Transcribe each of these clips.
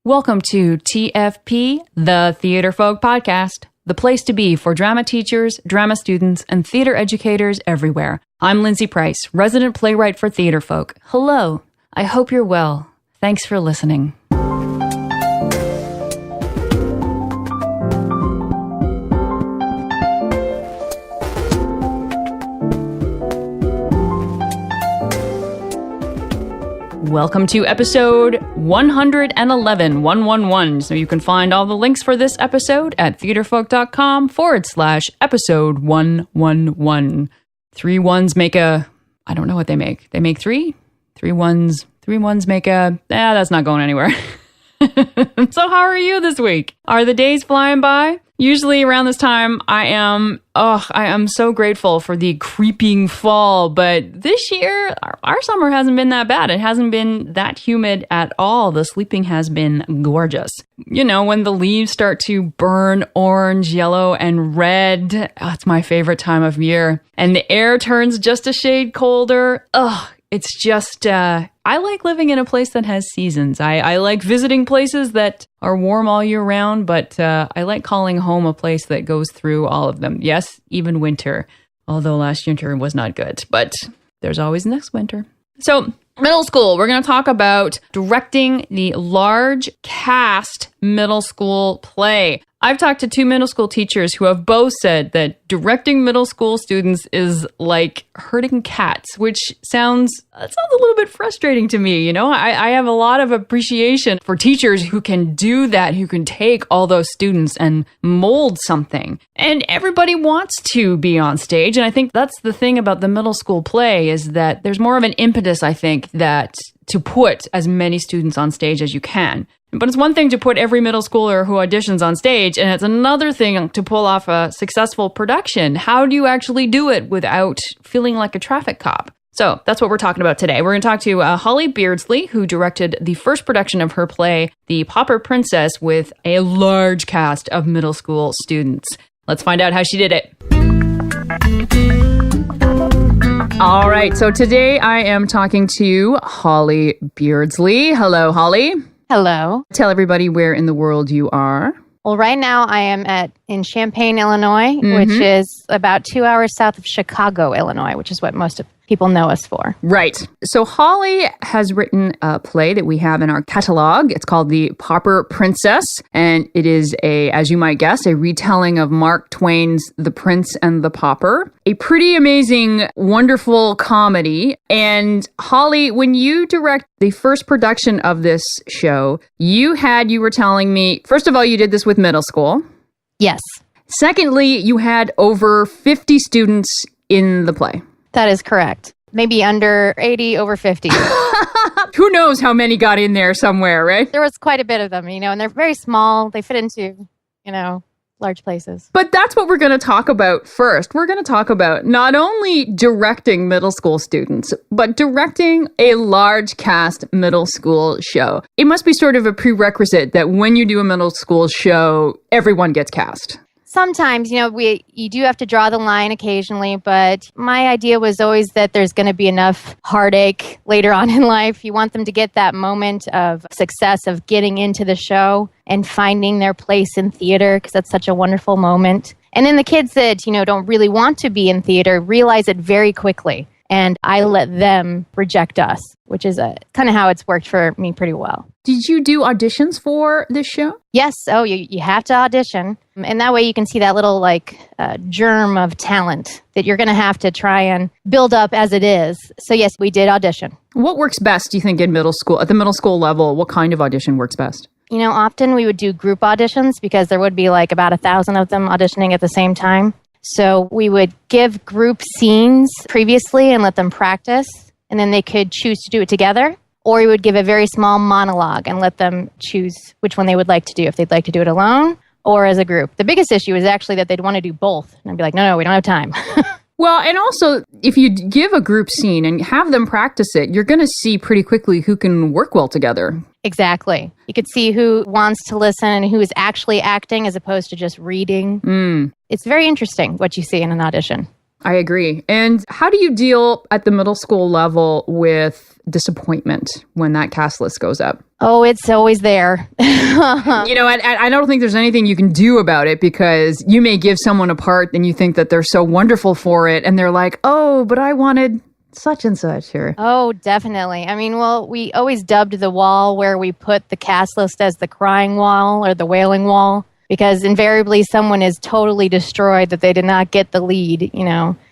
Welcome to TFP, the Theater Folk Podcast, the place to be for drama teachers, drama students, and theater educators everywhere. I'm Lindsay Price, resident playwright for Theater Folk. Hello. I hope you're well. Thanks for listening. Welcome to episode 111. So you can find all the links for this episode at theaterfolk.com/episode 111. 3 ones make a, I don't know what they make. They make 3? 3 ones make a, that's not going anywhere. So how are you this week? Are the days flying by? Usually around this time, I am so grateful for the creeping fall. But this year, our summer hasn't been that bad. It hasn't been that humid at all. The sleeping has been gorgeous. You know, when the leaves start to burn orange, yellow, and red, it's my favorite time of year. And the air turns just a shade colder. It's just, I like living in a place that has seasons. I like visiting places that are warm all year round, but I like calling home a place that goes through all of them. Yes, even winter, although last winter was not good, but there's always next winter. So, middle school, we're going to talk about directing the large cast middle school play. I've talked to 2 middle school teachers who have both said that directing middle school students is like herding cats, which sounds a little bit frustrating to me. You know, I have a lot of appreciation for teachers who can do that, who can take all those students and mold something. And everybody wants to be on stage. And I think that's the thing about the middle school play is that there's more of an impetus, I think, that to put as many students on stage as you can. But it's one thing to put every middle schooler who auditions on stage, and it's another thing to pull off a successful production. How do you actually do it without feeling like a traffic cop? So that's what we're talking about today. We're going to talk to Holly Beardsley, who directed the first production of her play, The Pauper Princess, with a large cast of middle school students. Let's find out how she did it. All right, so today I am talking to Holly Beardsley. Hello, Holly. Hello. Tell everybody where in the world you are. Well, right now I am in Champaign, Illinois, which is about 2 hours south of Chicago, Illinois, which is what most people know us for. Right. So Holly has written a play that we have in our catalog. It's called The Pauper Princess, and it is as you might guess, a retelling of Mark Twain's The Prince and the Pauper. A pretty amazing, wonderful comedy. And Holly, when you direct the first production of this show, you were telling me, first of all, you did this with middle school. Yes. Secondly, you had over 50 students in the play. That is correct. Maybe under 80, over 50. Who knows how many got in there somewhere, right? There was quite a bit of them, and they're very small. They fit into, large places. But that's what we're going to talk about first. We're going to talk about not only directing middle school students, but directing a large cast middle school show. It must be sort of a prerequisite that when you do a middle school show, everyone gets cast. Sometimes, you do have to draw the line occasionally, but my idea was always that there's going to be enough heartache later on in life. You want them to get that moment of success of getting into the show and finding their place in theater, because that's such a wonderful moment. And then the kids that, don't really want to be in theater realize it very quickly. And I let them reject us, which is kind of how it's worked for me pretty well. Did you do auditions for this show? Yes. Oh, you have to audition. And that way you can see that little germ of talent that you're going to have to try and build up as it is. So yes, we did audition. What works best, do you think, in middle school? At the middle school level, what kind of audition works best? Often we would do group auditions because there would be about 1,000 of them auditioning at the same time. So we would give group scenes previously and let them practice, and then they could choose to do it together, or we would give a very small monologue and let them choose which one they would like to do, if they'd like to do it alone or as a group. The biggest issue is actually that they'd want to do both. And I'd be like, no, we don't have time. Well, and also, if you give a group scene and have them practice it, you're going to see pretty quickly who can work well together. Exactly. You could see who wants to listen and who is actually acting as opposed to just reading. It's very interesting what you see in an audition. I agree. And how do you deal at the middle school level with disappointment when that cast list goes up? Oh, it's always there. I don't think there's anything you can do about it, because you may give someone a part and you think that they're so wonderful for it, and they're like, oh, but I wanted such and such here. Oh, definitely. I mean, well, we always dubbed the wall where we put the cast list as the crying wall or the wailing wall, because invariably someone is totally destroyed that they did not get the lead,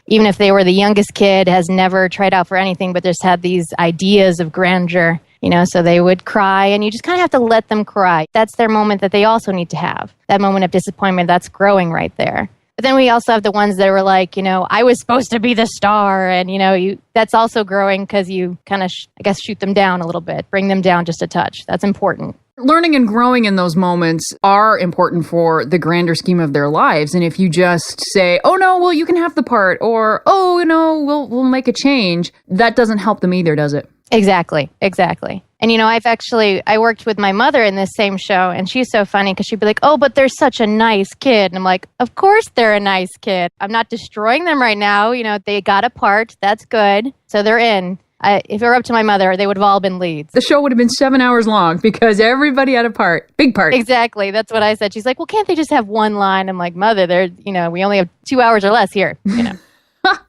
even if they were the youngest kid, has never tried out for anything, but just had these ideas of grandeur, so they would cry, and you just kind of have to let them cry. That's their moment that they also need to have. That moment of disappointment, that's growing right there. But then we also have the ones that were like, I was supposed to be the star, and, that's also growing because you kind of, shoot them down a little bit, bring them down just a touch. That's important. Learning and growing in those moments are important for the grander scheme of their lives. And if you just say, oh, no, well, you can have the part, or, oh, no, we'll make a change, that doesn't help them either, does it? Exactly. And, I worked with my mother in this same show, and she's so funny because she'd be like, oh, but they're such a nice kid. And I'm like, of course they're a nice kid. I'm not destroying them right now. They got a part. That's good. So they're in. If it were up to my mother, they would have all been leads. The show would have been 7 hours long because everybody had a part. Big part. Exactly. That's what I said. She's like, well, can't they just have one line? I'm like, Mother, we only have 2 hours or less here.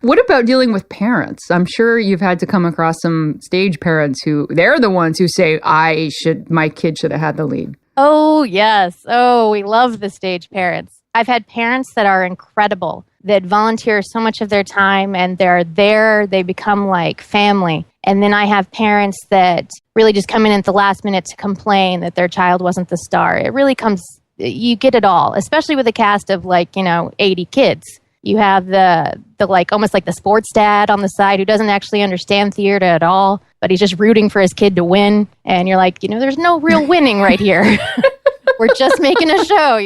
What about dealing with parents? I'm sure you've had to come across some stage parents who, they're the ones who say, my kid should have had the lead. Oh, yes. Oh, we love the stage parents. I've had parents that are incredible, that volunteer so much of their time, and they're there, they become like family. And then I have parents that really just come in at the last minute to complain that their child wasn't the star. It really you get it all, especially with a cast of 80 kids. You have the almost like the sports dad on the side who doesn't actually understand theater at all, but he's just rooting for his kid to win. And you're like, there's no real winning right here. We're just making a show,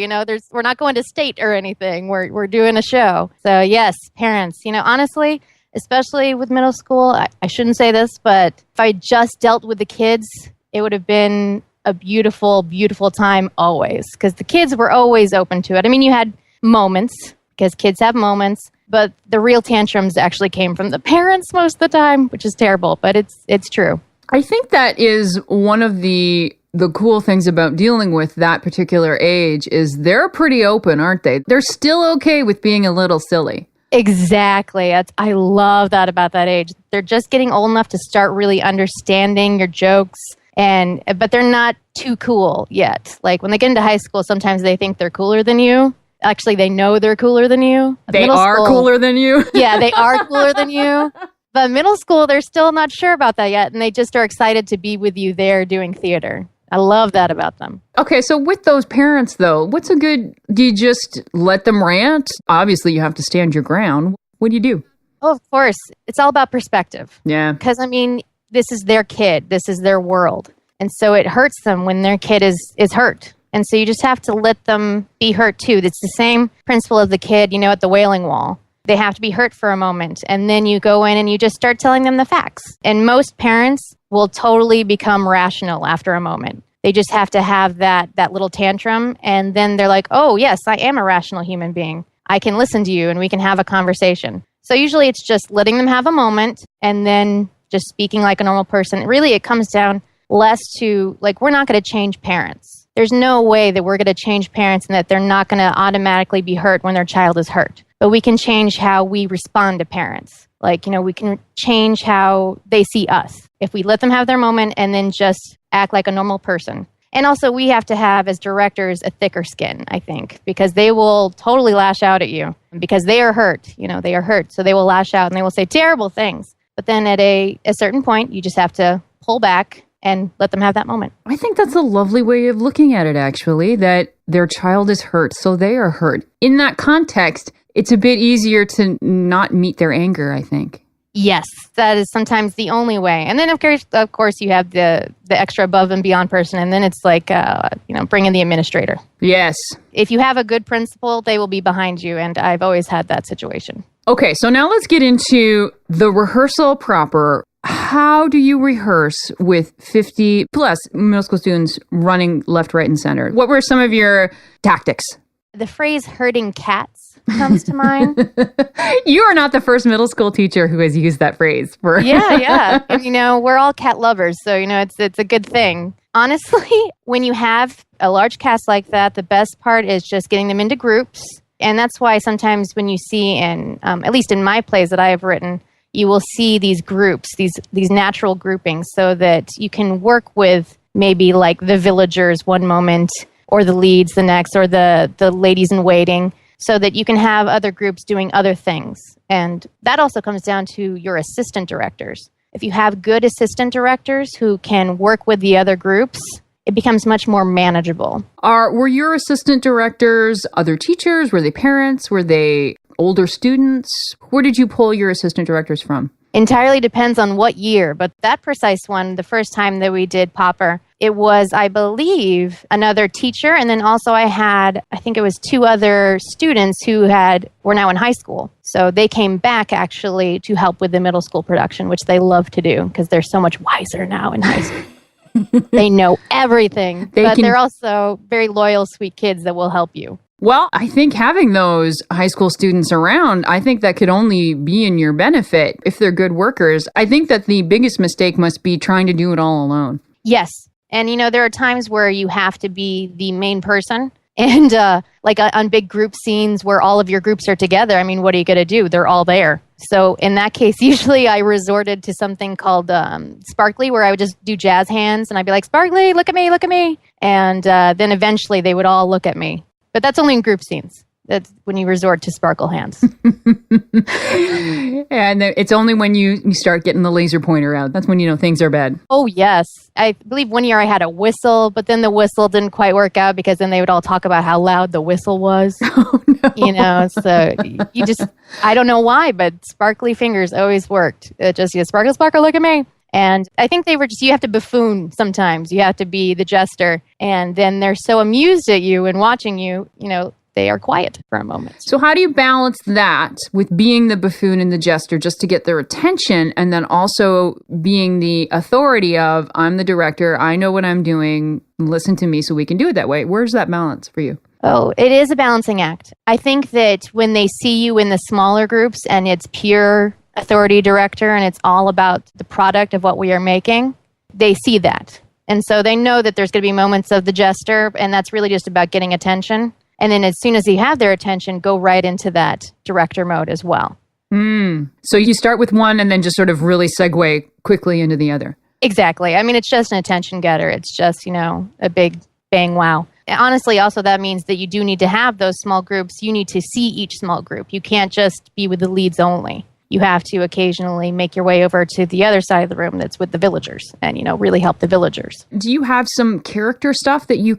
we're not going to state or anything. We're doing a show. So yes, parents, honestly, especially with middle school, I shouldn't say this, but if I just dealt with the kids, it would have been a beautiful, beautiful time always, because the kids were always open to it. I mean, you had moments, because kids have moments, but the real tantrums actually came from the parents most of the time, which is terrible, but it's true. I think that is one of the cool things about dealing with that particular age is they're pretty open, aren't they? They're still okay with being a little silly. Exactly. I love that about that age. They're just getting old enough to start really understanding your jokes, but they're not too cool yet. Like when they get into high school, sometimes they think they're cooler than you. Actually, they know they're cooler than you. They are cooler than you? Yeah, they are cooler than you. But middle school, they're still not sure about that yet. And they just are excited to be with you there doing theater. I love that about them. Okay, so with those parents, though, do you just let them rant? Obviously, you have to stand your ground. What do you do? Oh, of course. It's all about perspective. Yeah. Because, this is their kid. This is their world. And so it hurts them when their kid is hurt. And so you just have to let them be hurt too. It's the same principle of the kid, at the wailing wall. They have to be hurt for a moment. And then you go in and you just start telling them the facts. And most parents will totally become rational after a moment. They just have to have that little tantrum. And then they're like, oh, yes, I am a rational human being. I can listen to you and we can have a conversation. So usually it's just letting them have a moment and then just speaking like a normal person. Really, it comes down less to we're not going to change parents. There's no way that we're going to change parents and that they're not going to automatically be hurt when their child is hurt. But we can change how we respond to parents. We can change how they see us if we let them have their moment and then just act like a normal person. And also we have to have, as directors, a thicker skin, I think, because they will totally lash out at you because they are hurt. They are hurt. So they will lash out and they will say terrible things. But then at a certain point, you just have to pull back and let them have that moment. I think that's a lovely way of looking at it, actually, that their child is hurt, so they are hurt. In that context, it's a bit easier to not meet their anger, I think. Yes, that is sometimes the only way. And then, of course, you have the extra above and beyond person, and then it's like, bring in the administrator. Yes. If you have a good principal, they will be behind you, and I've always had that situation. Okay, so now let's get into the rehearsal proper. How do you rehearse with 50 plus middle school students running left, right, and center? What were some of your tactics? The phrase herding cats comes to mind. You are not the first middle school teacher who has used that phrase. Yeah. And, we're all cat lovers, so, it's a good thing. Honestly, when you have a large cast like that, the best part is just getting them into groups. And that's why sometimes when you see at least in my plays that I have written, you will see these groups, these natural groupings, so that you can work with maybe like the villagers one moment, or the leads the next, or the ladies in waiting, so that you can have other groups doing other things. And that also comes down to your assistant directors. If you have good assistant directors who can work with the other groups, it becomes much more manageable. Were your assistant directors other teachers? Were they parents? Were they older students? Where did you pull your assistant directors from? Entirely depends on what year, but that precise one, the first time that we did Pauper, it was, I believe, another teacher, and then also I think it was 2 other students who were now in high school. So they came back actually to help with the middle school production, which they love to do because they're so much wiser now in high school. They know everything, but they're also very loyal, sweet kids that will help you. Well, I think having those high school students around, I think that could only be in your benefit if they're good workers. I think that the biggest mistake must be trying to do it all alone. Yes. And, there are times where you have to be the main person. And like on big group scenes where all of your groups are together, I mean, what are you going to do? They're all there. So in that case, usually I resorted to something called Sparkly, where I would just do jazz hands. And I'd be like, Sparkly, look at me, look at me. And then eventually they would all look at me. But that's only in group scenes. That's when you resort to sparkle hands. And it's only when you start getting the laser pointer out. That's when things are bad. Oh, yes. I believe one year I had a whistle, but then the whistle didn't quite work out because then they would all talk about how loud the whistle was. Oh, no. So you just, I don't know why, but sparkly fingers always worked. It just, sparkle, sparkle, look at me. And I think they were you have to buffoon sometimes. You have to be the jester. And then they're so amused at you and watching you, they are quiet for a moment. So how do you balance that with being the buffoon and the jester just to get their attention, and then also being the authority of, I'm the director, I know what I'm doing, listen to me so we can do it that way? Where's that balance for you? Oh, it is a balancing act. I think that when they see you in the smaller groups and it's pure authority director and it's all about the product of what we are making, they see that. And so they know that there's going to be moments of the jester, and that's really just about getting attention. And then as soon as you have their attention, go right into that director mode as well. So you start with one and then just sort of really segue quickly into the other. Exactly. I mean, it's just an attention getter. It's just, a big bang wow. And honestly, also that means that you do need to have those small groups. You need to see each small group. You can't just be with the leads only. You have to occasionally make your way over to the other side of the room that's with the villagers and, really help the villagers. Do you have some character stuff that you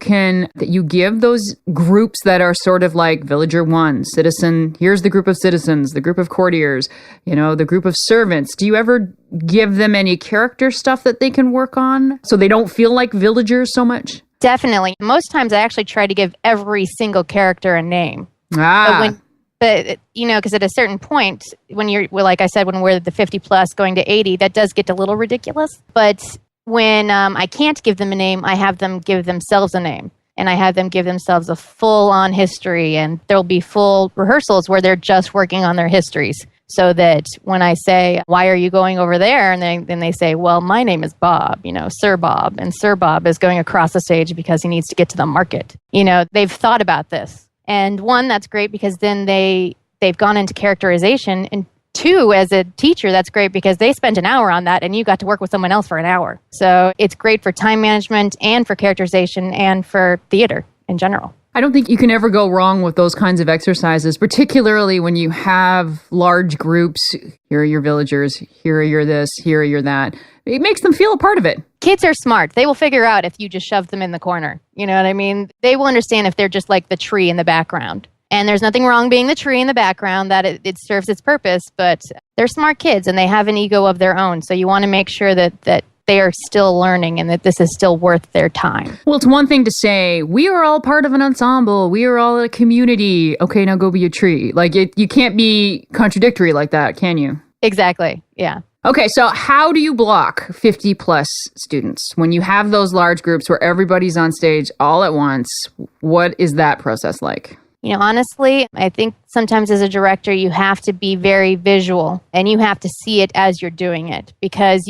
give those groups that are sort of like villager 1, citizen, here's the group of citizens, the group of courtiers, the group of servants? Do you ever give them any character stuff that they can work on so they don't feel like villagers so much? Definitely. Most times I actually try to give every single character a name. But, because at a certain point, when like I said, when we're the 50 plus going to 80, that does get a little ridiculous. But when I can't give them a name, I have them give themselves a name. And I have them give themselves a full-on history. And there'll be full rehearsals where they're just working on their histories. So that when I say, why are you going over there? And then they say, well, my name is Bob, Sir Bob. And Sir Bob is going across the stage because he needs to get to the market. They've thought about this. And 1, that's great because then they've gone into characterization. And 2, as a teacher, that's great because they spent an hour on that and you got to work with someone else for an hour. So it's great for time management and for characterization and for theater in general. I don't think you can ever go wrong with those kinds of exercises, particularly when you have large groups. Here are your villagers, here are your this, here are your that. It makes them feel a part of it. Kids are smart. They will figure out if you just shove them in the corner. You know what I mean? They will understand if they're just like the tree in the background. And there's nothing wrong being the tree in the background, that it serves its purpose, but they're smart kids and they have an ego of their own. So you want to make sure that they are still learning and that this is still worth their time. Well, it's one thing to say, we are all part of an ensemble. We are all a community. Okay, now go be a tree. Like, you can't be contradictory like that, can you? Exactly, yeah. Okay, so how do you block 50 plus students? When you have those large groups where everybody's on stage all at once, what is that process like? Honestly, I think sometimes as a director, you have to be very visual and you have to see it as you're doing it, because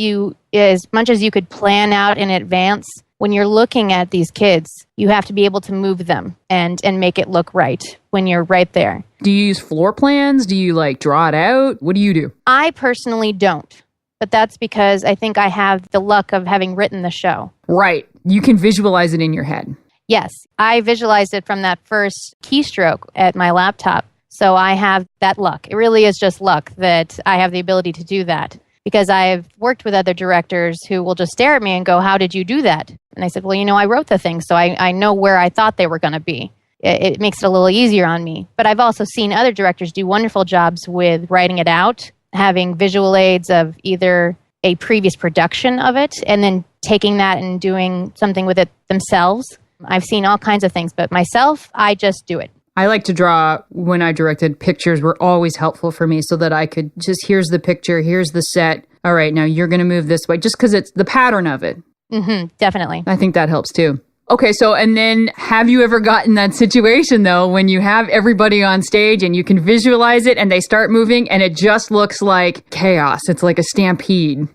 as much as you could plan out in advance, when you're looking at these kids, you have to be able to move them and make it look right when you're right there. Do you use floor plans? Do you draw it out? What do you do? I personally don't, but that's because I think I have the luck of having written the show. Right. You can visualize it in your head. Yes, I visualized it from that first keystroke at my laptop. So I have that luck. It really is just luck that I have the ability to do that, because I've worked with other directors who will just stare at me and go, "How did you do that?" And I said, "Well, I wrote the thing, so I know where I thought they were going to be." It makes it a little easier on me. But I've also seen other directors do wonderful jobs with writing it out, having visual aids of either a previous production of it and then taking that and doing something with it themselves. I've seen all kinds of things, but myself, I just do it. I like to draw. When I directed, pictures were always helpful for me so that I could just, here's the picture, here's the set. All right, now you're going to move this way, just because it's the pattern of it. Definitely. I think that helps too. Okay, so and then have you ever gotten that situation though, when you have everybody on stage and you can visualize it and they start moving and it just looks like chaos? It's like a stampede.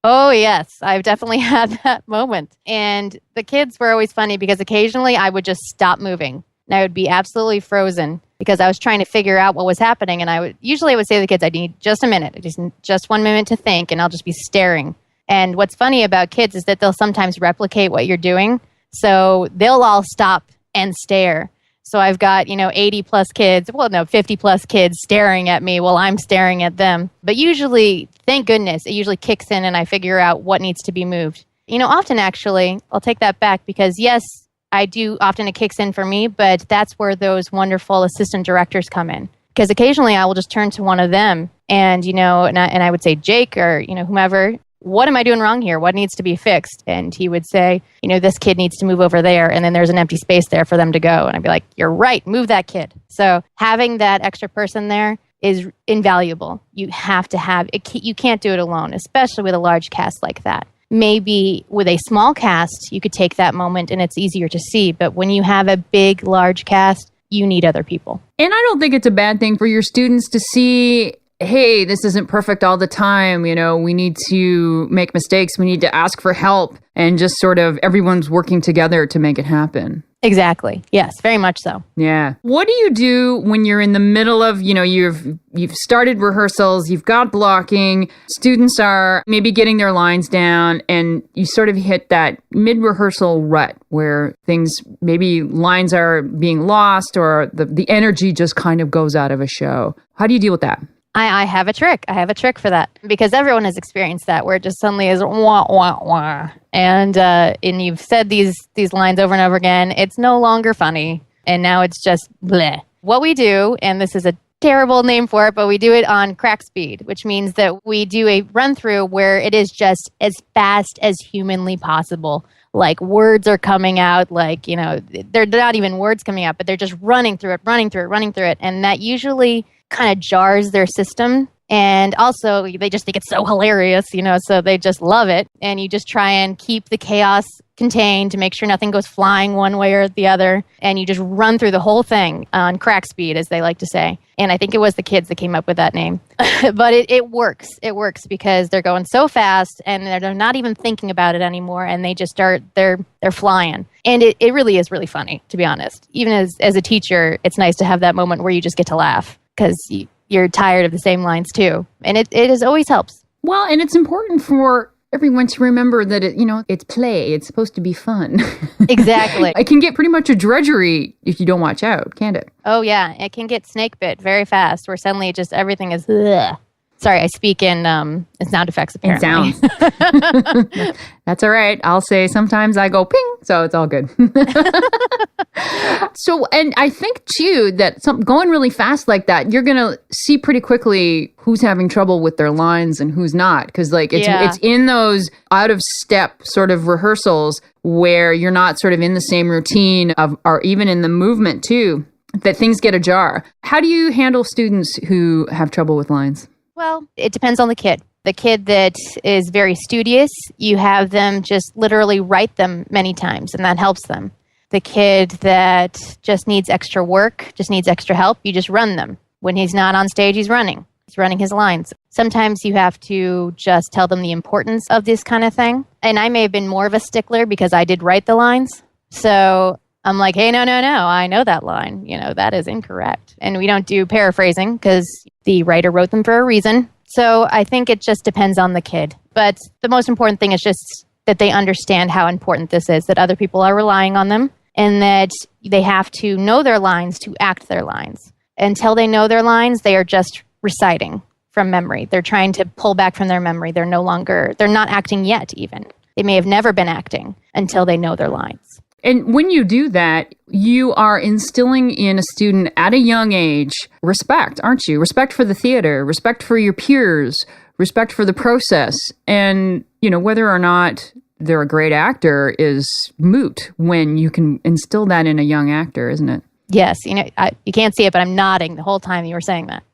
Oh, yes. I've definitely had that moment. And the kids were always funny because occasionally I would just stop moving and I would be absolutely frozen because I was trying to figure out what was happening. And I would say to the kids, "I need just a minute, just 1 minute to think," and I'll just be staring. And what's funny about kids is that they'll sometimes replicate what you're doing. So they'll all stop and stare. So I've got, 80 plus kids, 50 plus kids staring at me while I'm staring at them. But usually, thank goodness, it usually kicks in and I figure out what needs to be moved. Often actually, I'll take that back because yes, I do, often it kicks in for me, but that's where those wonderful assistant directors come in. Because occasionally I will just turn to one of them and, and I would say, "Jake," or, whomever, "What am I doing wrong here? What needs to be fixed?" And he would say, "This kid needs to move over there. And then there's an empty space there for them to go." And I'd be like, "You're right. Move that kid." So having that extra person there is invaluable. You have to have it. You can't do it alone, especially with a large cast like that. Maybe with a small cast, you could take that moment and it's easier to see. But when you have a big, large cast, you need other people. And I don't think it's a bad thing for your students to see, hey, this isn't perfect all the time. We need to make mistakes. We need to ask for help, and just sort of everyone's working together to make it happen. Exactly. Yes, very much so. Yeah. What do you do when you're in the middle of, you've started rehearsals, you've got blocking, students are maybe getting their lines down, and you sort of hit that mid-rehearsal rut where things, maybe lines are being lost or the energy just kind of goes out of a show. How do you deal with that? I have a trick. I have a trick for that because everyone has experienced that where it just suddenly is wah, wah, wah. And you've said these lines over and over again. It's no longer funny. And now it's just bleh. What we do, and this is a terrible name for it, but we do it on crack speed, which means that we do a run through where it is just as fast as humanly possible. Like words are coming out, they're not even words coming out, but they're just running through it. And that usually kind of jars their system. And also they just think it's so hilarious, so they just love it. And you just try and keep the chaos contained to make sure nothing goes flying one way or the other. And you just run through the whole thing on crack speed, as they like to say. And I think it was the kids that came up with that name. But it works. It works because they're going so fast and they're not even thinking about it anymore. And they just they're flying. And it really is really funny, to be honest. Even as a teacher, it's nice to have that moment where you just get to laugh because you're tired of the same lines too. And it always helps. Well, and it's important for everyone to remember that it's play. It's supposed to be fun. Exactly. It can get pretty much a drudgery if you don't watch out, can't it? Oh yeah, it can get snake bit very fast where suddenly just everything is ugh. Sorry, I speak in sound effects apparently. In sounds. That's all right. I'll say sometimes I go ping, so it's all good. So, and I think too that going really fast like that, you're going to see pretty quickly who's having trouble with their lines and who's not. Because it's in those out of step sort of rehearsals where you're not sort of in the same routine or even in the movement too, that things get ajar. How do you handle students who have trouble with lines? Well, it depends on the kid. The kid that is very studious, you have them just literally write them many times, and that helps them. The kid that just needs extra work, just needs extra help, you just run them. When he's not on stage, he's running. He's running his lines. Sometimes you have to just tell them the importance of this kind of thing. And I may have been more of a stickler because I did write the lines. So I'm like, hey, no, I know that line. That is incorrect. And we don't do paraphrasing because the writer wrote them for a reason. So I think it just depends on the kid. But the most important thing is just that they understand how important this is, that other people are relying on them, and that they have to know their lines to act their lines. Until they know their lines, they are just reciting from memory. They're trying to pull back from their memory. They're not acting yet even. They may have never been acting until they know their lines. And when you do that, you are instilling in a student at a young age respect, aren't you? Respect for the theater, respect for your peers, respect for the process. And, whether or not they're a great actor is moot when you can instill that in a young actor, isn't it? Yes. You can't see it, but I'm nodding the whole time you were saying that.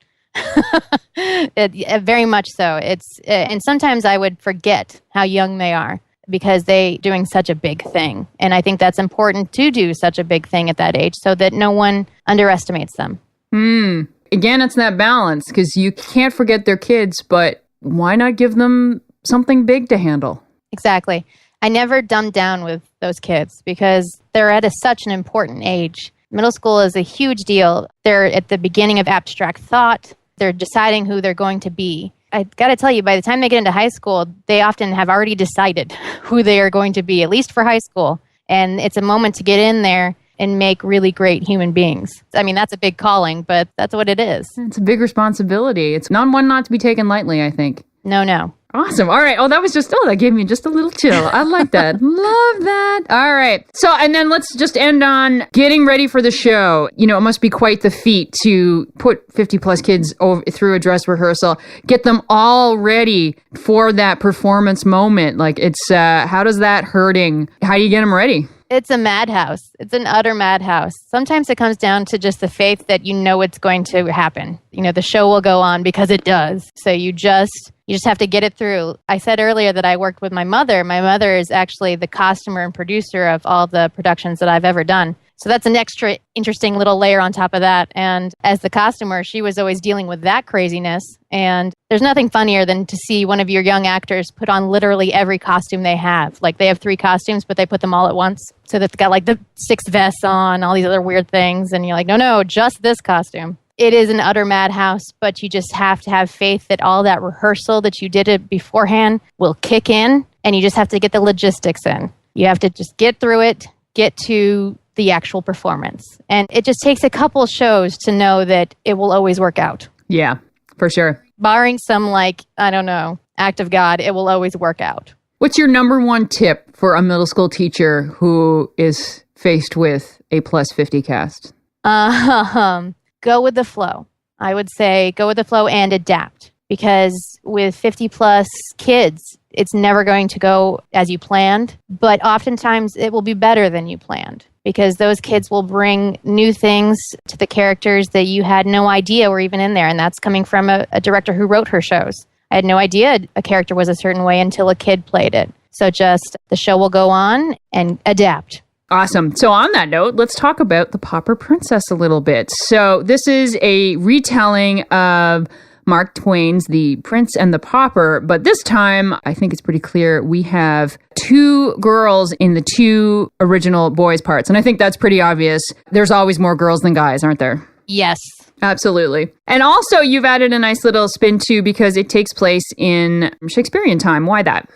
Very much so. And sometimes I would forget how young they are because they're doing such a big thing. And I think that's important to do such a big thing at that age so that no one underestimates them. Again, it's that balance because you can't forget their kids, but why not give them something big to handle? Exactly. I never dumb down with those kids because they're at such an important age. Middle school is a huge deal. They're at the beginning of abstract thought. They're deciding who they're going to be. I got to tell you, by the time they get into high school, they often have already decided who they are going to be, at least for high school. And it's a moment to get in there and make really great human beings. I mean, that's a big calling, but that's what it is. It's a big responsibility. It's one not to be taken lightly, I think. No. Awesome. All right. That gave me just a little chill. I like that. Love that. All right. So, and then let's just end on getting ready for the show. It must be quite the feat to put 50 plus kids through a dress rehearsal, get them all ready for that performance moment. Like how does that hurting? How do you get them ready? It's a madhouse. It's an utter madhouse. Sometimes it comes down to just the faith that it's going to happen. The show will go on because it does. So you just have to get it through. I said earlier that I worked with my mother. My mother is actually the costumer and producer of all the productions that I've ever done. So that's an extra interesting little layer on top of that. And as the costumer, she was always dealing with that craziness. And there's nothing funnier than to see one of your young actors put on literally every costume they have. Like they have 3 costumes, but they put them all at once. So they've got like the 6 vests on, all these other weird things. And you're like, no, just this costume. It is an utter madhouse, but you just have to have faith that all that rehearsal that you did it beforehand will kick in. And you just have to get the logistics in. You have to just get through it, get to the actual performance. And it just takes a couple shows to know that it will always work out. Yeah, for sure. Barring some act of God, it will always work out. What's your number one tip for a middle school teacher who is faced with a plus 50 cast? Go with the flow. I would say go with the flow and adapt. Because with 50 plus kids, it's never going to go as you planned. But oftentimes it will be better than you planned. Because those kids will bring new things to the characters that you had no idea were even in there. And that's coming from a director who wrote her shows. I had no idea a character was a certain way until a kid played it. So just the show will go on and adapt. Awesome. So on that note, let's talk about The Pauper Princess a little bit. So this is a retelling of Mark Twain's The Prince and the Pauper, but this time I think it's pretty clear we have 2 girls in the 2 original boys' parts. And I think that's pretty obvious. There's always more girls than guys, aren't there? Yes. Absolutely. And also you've added a nice little spin too because it takes place in Shakespearean time. Why that?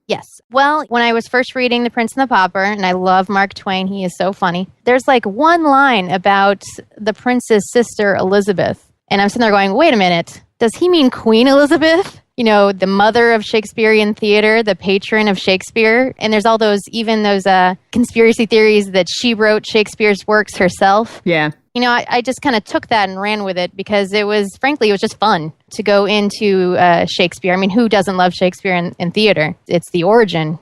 Yes. Well, when I was first reading The Prince and the Pauper, and I love Mark Twain, he is so funny, there's one line about the prince's sister, Elizabeth. And I'm sitting there going, wait a minute, does he mean Queen Elizabeth? The mother of Shakespearean theater, the patron of Shakespeare. And there's all those conspiracy theories that she wrote Shakespeare's works herself. Yeah. I just kind of took that and ran with it because it was just fun to go into Shakespeare. I mean, who doesn't love Shakespeare in theater? It's the origin,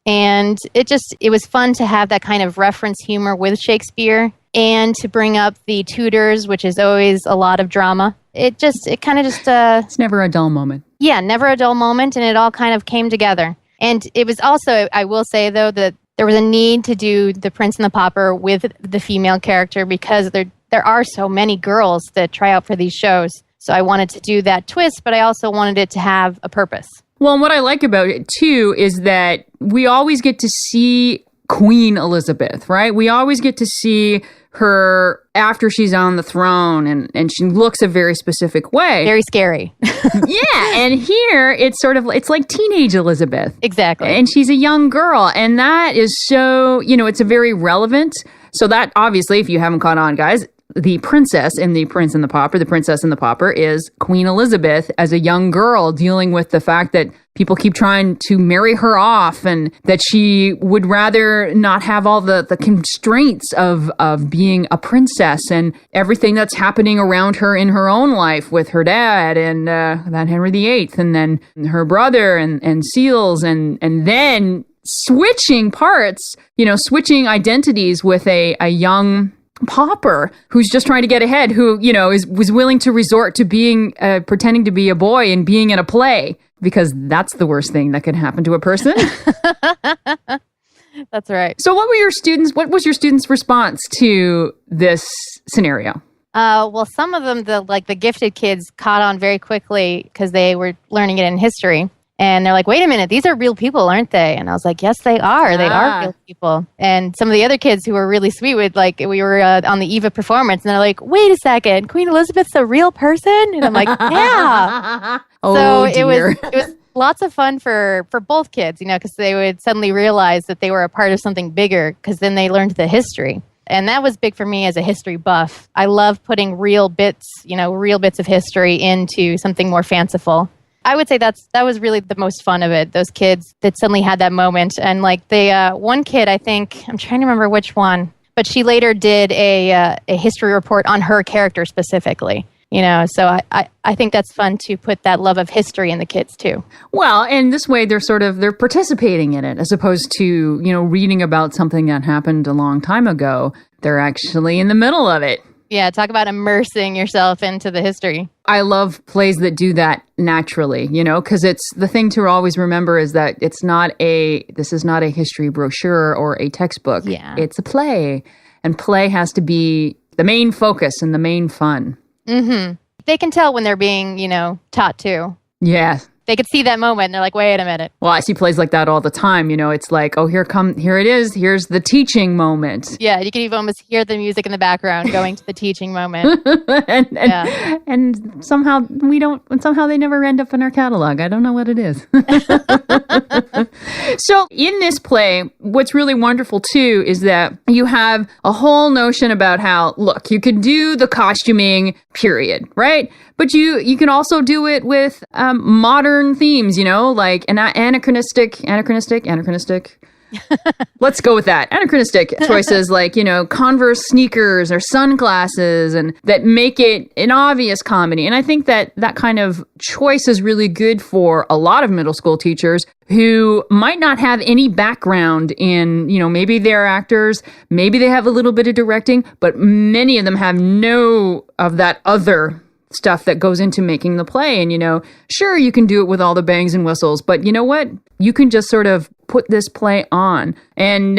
And it was fun to have that kind of reference humor with Shakespeare and to bring up the Tudors, which is always a lot of drama. It's never a dull moment. Yeah, never a dull moment. And it all kind of came together. And it was also, I will say though, that there was a need to do The Prince and the Pauper with the female character because there are so many girls that try out for these shows. So I wanted to do that twist, but I also wanted it to have a purpose. Well, and what I like about it, too, is that we always get to see Queen Elizabeth, right? We always get to see her after she's on the throne, and she looks a very specific way. Very scary. Yeah, and here it's it's like teenage Elizabeth. Exactly. And she's a young girl, and that is so, it's a very relevant. So that, obviously, if you haven't caught on, guys, the princess in The Prince and the Pauper, the princess and the pauper, is Queen Elizabeth as a young girl dealing with the fact that people keep trying to marry her off and that she would rather not have all the constraints of being a princess and everything that's happening around her in her own life with her dad and that Henry VIII and then her brother and Seals and then switching parts, switching identities with a young Pauper who's just trying to get ahead, who, was willing to resort to being, pretending to be a boy and being in a play, because that's the worst thing that can happen to a person. That's right. So what was your students' response to this scenario? Well, some of them, the gifted kids caught on very quickly because they were learning it in history. And they're like, wait a minute, these are real people, aren't they? And I was like, yes, they are. They are real people. And some of the other kids who were really sweet with, we were on the eve of performance, and they're like, wait a second, Queen Elizabeth's a real person? And I'm like, yeah. Dear. It was lots of fun for both kids, because they would suddenly realize that they were a part of something bigger, because then they learned the history. And that was big for me as a history buff. I love putting real bits of history into something more fanciful. I would say that was really the most fun of it. Those kids that suddenly had that moment. And one kid, I think, I'm trying to remember which one, but she later did a history report on her character specifically. So I think that's fun to put that love of history in the kids too. Well, and this way they're participating in it as opposed to, reading about something that happened a long time ago. They're actually in the middle of it. Yeah, talk about immersing yourself into the history. I love plays that do that naturally, because it's the thing to always remember is that this is not a history brochure or a textbook. Yeah. It's a play, and play has to be the main focus and the main fun. Mm-hmm. They can tell when they're being, taught to. Yeah. They could see that moment and they're like, wait a minute. Well, I see plays like that all the time. It's like, oh, here it is. Here's the teaching moment. Yeah, you can even almost hear the music in the background going to the teaching moment. and somehow they never end up in our catalog. I don't know what it is. So in this play, what's really wonderful too is that you have a whole notion about how, look, you can do the costuming, period, right? But you can also do it with modern themes, like anachronistic. Let's go with that. Anachronistic choices like, Converse sneakers or sunglasses, and that make it an obvious comedy. And I think that kind of choice is really good for a lot of middle school teachers who might not have any background in, maybe they're actors, maybe they have a little bit of directing, but many of them have no of that other stuff that goes into making the play. And, sure, you can do it with all the bangs and whistles, but you know what? You can just sort of put this play on. And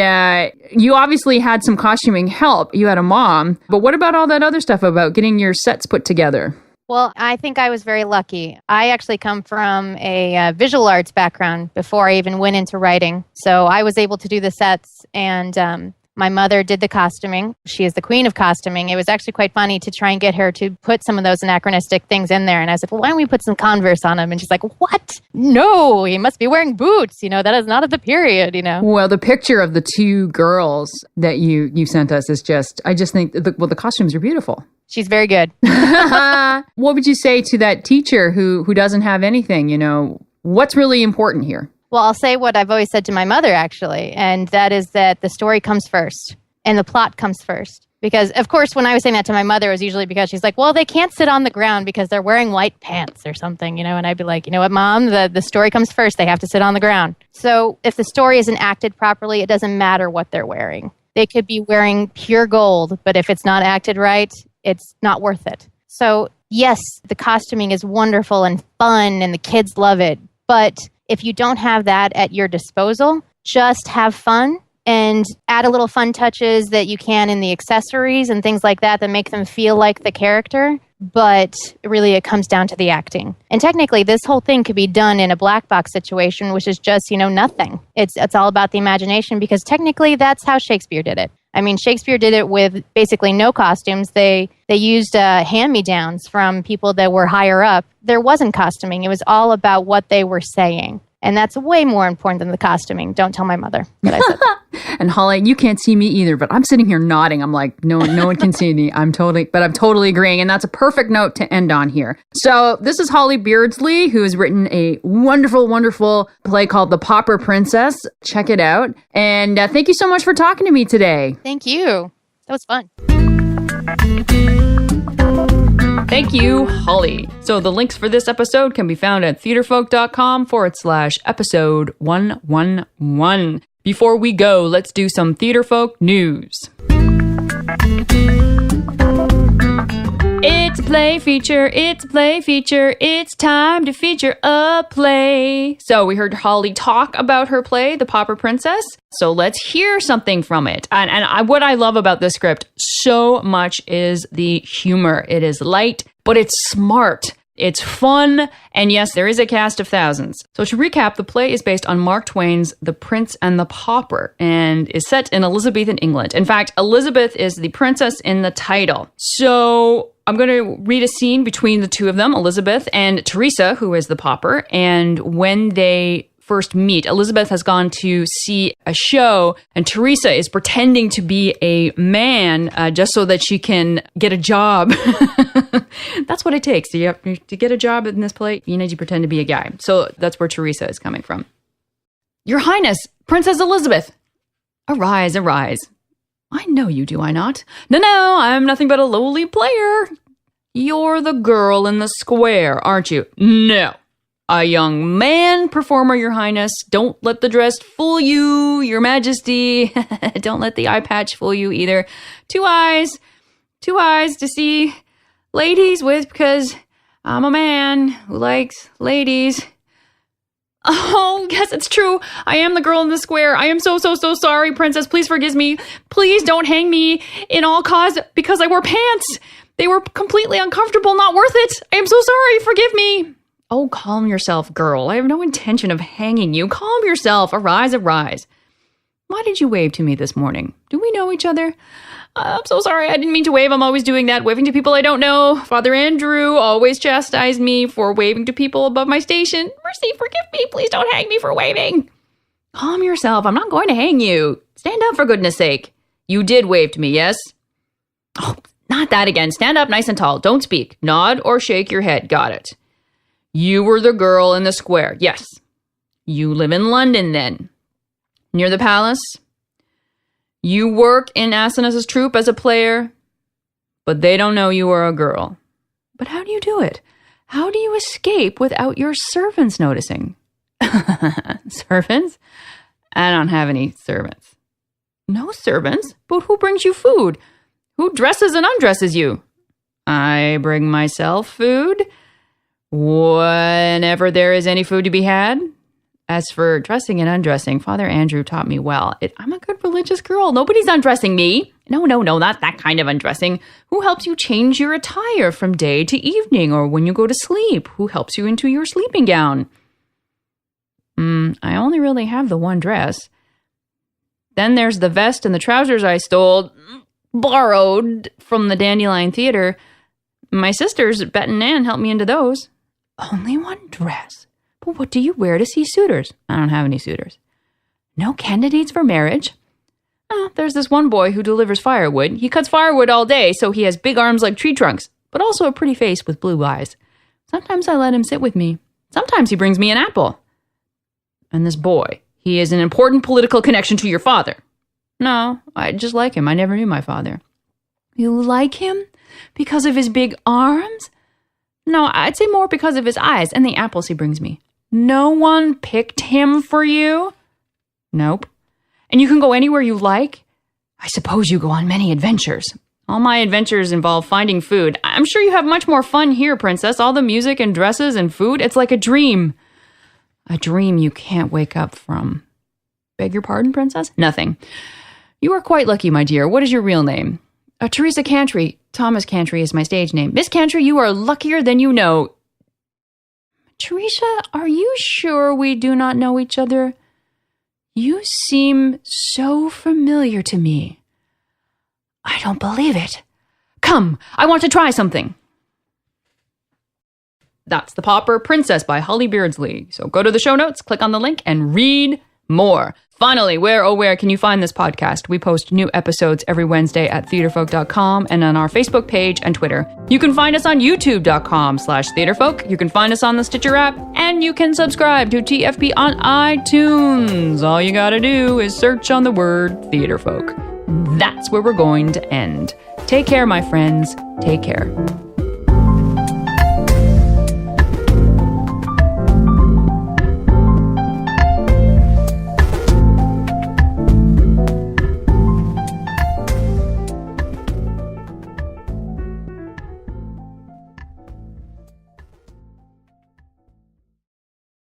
you obviously had some costuming help. You had a mom. But what about all that other stuff about getting your sets put together? Well, I think I was very lucky. I actually come from a visual arts background before I even went into writing. So I was able to do the sets, and my mother did the costuming. She is the queen of costuming. It was actually quite funny to try and get her to put some of those anachronistic things in there. And I was like, well, why don't we put some Converse on him? And she's like, what? No, he must be wearing boots. That is not of the period, Well, the picture of the two girls that you sent us is I just think, the costumes are beautiful. She's very good. What would you say to that teacher who doesn't have anything? What's really important here? Well, I'll say what I've always said to my mother, actually, and that is that the story comes first and the plot comes first. Because, of course, when I was saying that to my mother, it was usually because she's like, well, they can't sit on the ground because they're wearing white pants or something, and I'd be like, you know what, Mom, the story comes first. They have to sit on the ground. So if the story isn't acted properly, it doesn't matter what they're wearing. They could be wearing pure gold, but if it's not acted right, it's not worth it. So, yes, the costuming is wonderful and fun, and the kids love it, but if you don't have that at your disposal, just have fun and add a little fun touches that you can in the accessories and things like that make them feel like the character. But really, it comes down to the acting. And technically, this whole thing could be done in a black box situation, which is just, nothing. It's all about the imagination, because technically, that's how Shakespeare did it. I mean, Shakespeare did it with basically no costumes. They used hand-me-downs from people that were higher up. There wasn't costuming. It was all about what they were saying. And that's way more important than the costuming. Don't tell my mother that I said that. And Holly, you can't see me either, but I'm sitting here nodding. I'm like, no one can see me. I'm totally agreeing. And that's a perfect note to end on here. So this is Holly Beardsley, who has written a wonderful, wonderful play called The Pauper Princess. Check it out. And thank you so much for talking to me today. Thank you. That was fun. Thank you, Holly. So the links for this episode can be found at theaterfolk.com/episode 111. Before we go, let's do some Theaterfolk news. It's a play feature, it's time to feature a play. So we heard Holly talk about her play, The Pauper Princess. So let's hear something from it. And what I love about this script so much is the humor. It is light, but it's smart. It's fun, and yes, there is a cast of thousands. So to recap, the play is based on Mark Twain's The Prince and the Pauper and is set in Elizabethan England. In fact, Elizabeth is the princess in the title. So I'm going to read a scene between the two of them, Elizabeth and Teresa, who is the pauper, and when they first meet, Elizabeth has gone to see a show, and Teresa is pretending to be a man just so that she can get a job. That's what it takes. To get a job in this play, you need to pretend to be a guy. So that's where Teresa is coming from. Your Highness, Princess Elizabeth, arise, arise. I know you, do I not? No, I'm nothing but a lowly player. You're the girl in the square, aren't you? No. A young man performer, Your Highness. Don't let the dress fool you, Your Majesty. Don't let the eye patch fool you either. Two eyes to see ladies with, because I'm a man who likes ladies. Oh, yes, it's true. I am the girl in the square. I am so sorry, Princess. Please forgive me. Please don't hang me in all cause because I wore pants. They were completely uncomfortable, not worth it. I am so sorry. Forgive me. Oh, calm yourself, girl. I have no intention of hanging you. Calm yourself. Arise, arise. Why did you wave to me this morning? Do we know each other? I'm so sorry. I didn't mean to wave. I'm always doing that, waving to people I don't know. Father Andrew always chastised me for waving to people above my station. Mercy, forgive me. Please don't hang me for waving. Calm yourself. I'm not going to hang you. Stand up, for goodness sake. You did wave to me, yes? Oh, not that again. Stand up nice and tall. Don't speak. Nod or shake your head. Got it. You were the girl in the square. Yes. You live in London, then. Near the palace? You work in Asenath's troupe as a player, but they don't know you are a girl. But how do you do it? How do you escape without your servants noticing? Servants? I don't have any servants. No servants? But who brings you food? Who dresses and undresses you? I bring myself food whenever there is any food to be had. As for dressing and undressing, Father Andrew taught me well. I'm a good religious girl. Nobody's undressing me. No, not that kind of undressing. Who helps you change your attire from day to evening or when you go to sleep? Who helps you into your sleeping gown? I only really have the one dress. Then there's the vest and the trousers I borrowed from the Dandelion Theater. My sisters, Bet and Nan, helped me into those. Only one dress? But what do you wear to see suitors? I don't have any suitors. No candidates for marriage? Oh, there's this one boy who delivers firewood. He cuts firewood all day, so he has big arms like tree trunks, but also a pretty face with blue eyes. Sometimes I let him sit with me. Sometimes he brings me an apple. And this boy, he is an important political connection to your father. No, I just like him. I never knew my father. You like him? Because of his big arms? No, I'd say more because of his eyes and the apples he brings me. No one picked him for you? Nope. And you can go anywhere you like? I suppose you go on many adventures. All my adventures involve finding food. I'm sure you have much more fun here, Princess. All the music and dresses and food. It's like a dream. A dream you can't wake up from. Beg your pardon, princess? Nothing. You are quite lucky, my dear. What is your real name? Teresa Cantry. Thomas Cantry is my stage name. Miss Cantry, you are luckier than you know. Teresa, are you sure we do not know each other? You seem so familiar to me. I don't believe it. Come, I want to try something. That's The Pauper Princess by Holly Beardsley. So go to the show notes, click on the link, and read more. Finally, where can you find this podcast? We post new episodes every Wednesday at theaterfolk.com and on our Facebook page and Twitter. You can find us on youtube.com/theaterfolk. You can find us on the Stitcher app, and you can subscribe to TFP on iTunes. All you gotta do is search on the word theaterfolk. That's where we're going to end. Take care, my friends. Take care.